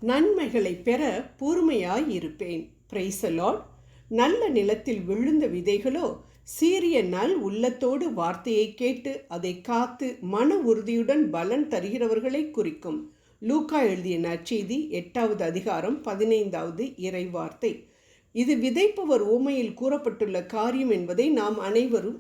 நன்மைகளை பெற பொறுமையாயிருப்பேன். Praise the Lord. நல்ல நிலத்தில் விழுந்த விதைகளோ சீரிய நல் உள்ளத்தோடு வார்த்தையை கேட்டு அதை காத்து மன உறுதியுடன் பலன் தருகிறவர்களை குறிக்கும். லூக்கா எழுதிய நற்செய்தி 8வது அதிகாரம் 15வது இறை வார்த்தை. இது விதைப்பவர் உவமையில் கூறப்பட்டுள்ள காரியம் என்பதை நாம் அனைவரும்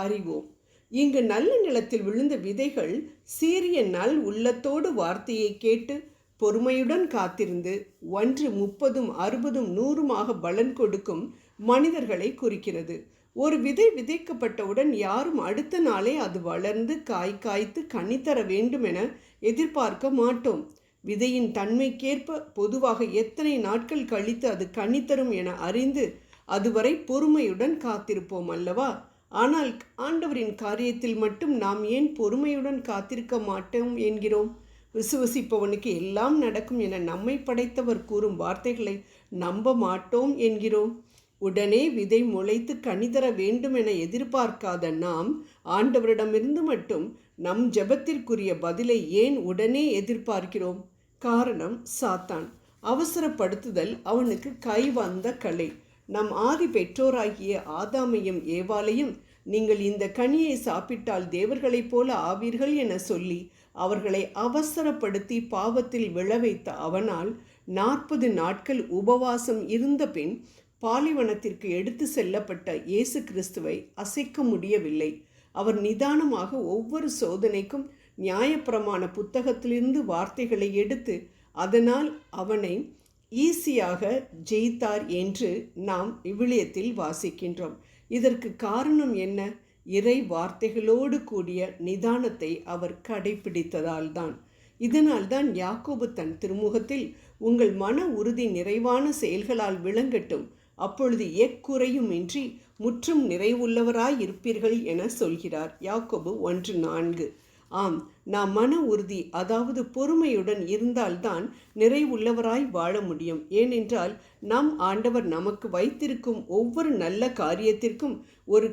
அறிவோம். இங்கு நல்ல நிலத்தில் விழுந்த விதைகள் சீரிய நல் உள்ளத்தோடு வார்த்தையை கேட்டு பொறுமையுடன் காத்திருந்து 1 30 60 100 பலன் கொடுக்கும் மனிதர்களை குறிக்கிறது. ஒரு விதை விதைக்கப்பட்டவுடன் யாரும் அடுத்த நாளே அது வளர்ந்து காய்த்து கனி தர வேண்டும் என எதிர்பார்க்க மாட்டோம். விதையின் தன்மைக்கேற்ப பொதுவாக எத்தனை நாட்கள் கழித்து அது கனி தரும் என அறிந்து அதுவரை பொறுமையுடன் காத்திருப்போம் அல்லவா? ஆனால் ஆண்டவரின் காரியத்தில் மட்டும் நாம் ஏன் பொறுமையுடன் காத்திருக்க மாட்டோம் என்கிறோம்? விசுவசிப்பவனுக்கு எல்லாம் நடக்கும் என நம்மை படைத்தவர் கூறும் வார்த்தைகளை நம்ப மாட்டோம் என்கிறோம். உடனே விதை முளைத்து கனிதர வேண்டும் என எதிர்பார்க்காத நாம் ஆண்டவரிடமிருந்து மட்டும் நம் ஜெபத்திற்குரிய பதிலை ஏன் உடனே எதிர்பார்க்கிறோம்? காரணம் சாத்தான். அவசரப்படுத்துதல் அவனுக்கு கைவந்த கலை. நம் ஆதி பெற்றோராகிய ஆதாமையும் ஏவாளையும் நீங்கள் இந்த கனியை சாப்பிட்டால் தேவர்களைப் போல ஆவீர்கள் என சொல்லி அவர்களை அவசரப்படுத்தி பாவத்தில் விழவைத்த அவனால் 40 நாட்கள் உபவாசம் இருந்த பின் பாலைவனத்திற்கு எடுத்து செல்லப்பட்ட இயேசு கிறிஸ்துவை அசைக்க முடியவில்லை. அவர் நிதானமாக ஒவ்வொரு சோதனைக்கும் நியாயப்பிரமாண புத்தகத்திலிருந்து வார்த்தைகளை எடுத்து அதனால் அவனை ஈஸியாக ஜெயித்தார் என்று நாம் விவிலியத்தில் வாசிக்கின்றோம். இதற்கு காரணம் என்ன? இறை வார்த்தைகளோடு கூடிய நிதானத்தை அவர் கடைபிடித்ததால் தான். இதனால் தான் யாக்கோபு தன் திருமுகத்தில் உங்கள் மன உறுதி நிறைவான செயல்களால் விளங்கட்டும், அப்பொழுது எக்குறையும் இன்றி முற்றும் நிறைவுள்ளவராய் இருப்பீர்கள் என சொல்கிறார். யாக்கோபு 1:4. ஆம், நாம் மன உறுதி அதாவது பொறுமையுடன் இருந்தால்தான் நிறைவுள்ளவராய் வாழ முடியும். ஏனென்றால் நம் ஆண்டவர் நமக்கு வைத்திருக்கும் ஒவ்வொரு நல்ல காரியத்திற்கும் ஒரு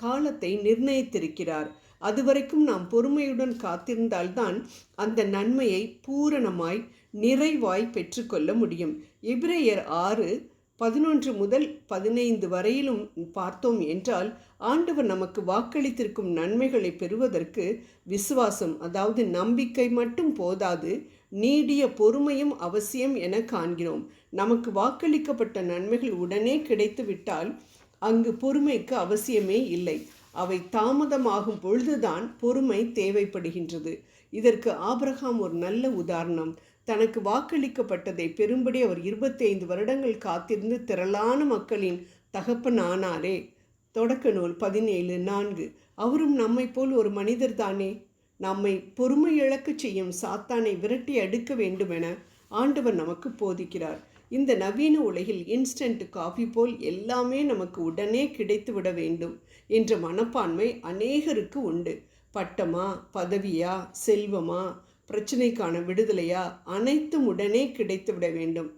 காலத்தை நிர்ணயித்திருக்கிறார். அதுவரைக்கும் நாம் பொறுமையுடன் காத்திருந்தால்தான் அந்த நன்மையை பூரணமாய் நிறைவாய் பெற்றுக்கொள்ள முடியும். எபிரேயர் 6:11-15 வரையிலும் பார்த்தோம் என்றால் ஆண்டவர் நமக்கு வாக்களித்திருக்கும் நன்மைகளை பெறுவதற்கு விசுவாசம் அதாவது நம்பிக்கை மட்டும் போதாது, நீடிய பொறுமையும் அவசியம் என காண்கிறோம். நமக்கு வாக்களிக்கப்பட்ட நன்மைகள் உடனே கிடைத்துவிட்டால் அங்கு பொறுமைக்கு அவசியமே இல்லை. அவை தாமதமாகும் பொழுதுதான் பொறுமை தேவைப்படுகின்றது. இதற்கு ஆபிரகாம் ஒரு நல்ல உதாரணம். தனக்கு வாக்களிக்கப்பட்டதை பெரும்படி அவர் 25 வருடங்கள் காத்திருந்து திரளான மக்களின் தகப்பன் ஆனாரே. தொடக்க நூல் 17:4. அவரும் நம்மை போல் ஒரு மனிதர் தானே. நம்மை பொறுமை இழக்க செய்யும் சாத்தானை விரட்டி அடுக்க வேண்டுமென ஆண்டவர் நமக்கு போதிக்கிறார். இந்த நவீன உலகில் இன்ஸ்டன்ட் காஃபி போல் எல்லாமே நமக்கு உடனே கிடைத்துவிட வேண்டும் என்ற மனப்பான்மை அநேகருக்கு உண்டு. பட்டமா, பதவியா, செல்வமா, பிரச்சனைக்கான விடுதலையா, அனைத்தும் உடனே கிடைத்துவிட வேண்டும்.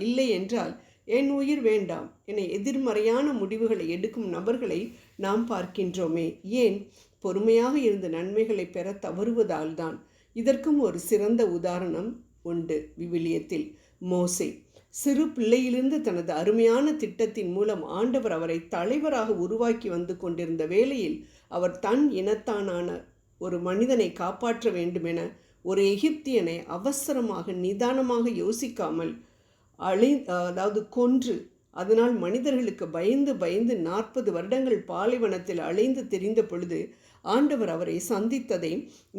இல்லை என்றால் என் உயிர் வேண்டாம் என எதிர்மறையான முடிவுகளை எடுக்கும் நபர்களை நாம் பார்க்கின்றோமே. ஏன்? பொறுமையாக இருந்த நன்மைகளை பெற தவறுவதால் தான். இதற்கும் ஒரு சிறந்த உதாரணம் உண்டு விவிலியத்தில். மோசே சிறு பிள்ளையிலிருந்து தனது அருமையான திட்டத்தின் மூலம் ஆண்டவர் அவரை தலைவராக உருவாக்கி வந்து கொண்டிருந்த வேளையில் அவர் தன் இனத்தானான ஒரு மனிதனை காப்பாற்ற வேண்டுமென ஒரு எகிப்தியனை அவசரமாக நிதானமாக யோசிக்காமல் கொன்று அதனால் மனிதர்களுக்கு பயந்து 40 வருடங்கள் பாலைவனத்தில் அலைந்து திரிந்த பொழுது ஆண்டவர் அவரை சந்தித்ததை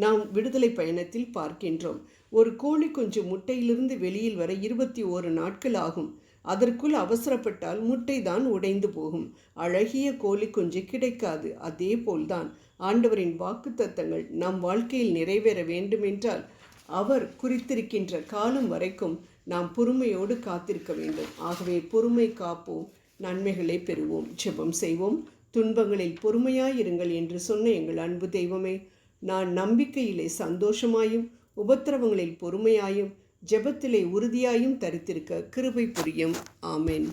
நாம் விடுதலை பயணத்தில் பார்க்கின்றோம். ஒரு கோழி குஞ்சு முட்டையிலிருந்து வெளியில் வர 21 நாட்கள் ஆகும். அதற்குள் அவசரப்பட்டால் முட்டை தான் உடைந்து போகும். அழகிய கோழி குஞ்சு கிடைக்காது. அதே போல்தான் ஆண்டவரின் வாக்குத்தத்தங்கள் நம் வாழ்க்கையில் நிறைவேற வேண்டுமென்றால் அவர் குறித்திருக்கின்ற காலம் வரைக்கும் நாம் பொறுமையோடு காத்திருக்க வேண்டும். ஆகவே பொறுமை காப்போம், நன்மைகளை பெறுவோம். ஜெபம் செய்வோம். துன்பங்களில் பொறுமையாயிருங்கள் என்று சொன்ன எங்கள் அன்பு தெய்வமே, நான் நம்பிக்கையிலே சந்தோஷமாயும் உபத்திரவங்களில் பொறுமையாயும் ஜெபத்திலே உறுதியாயும் தரித்திருக்க கிருபை புரியும். ஆமென்.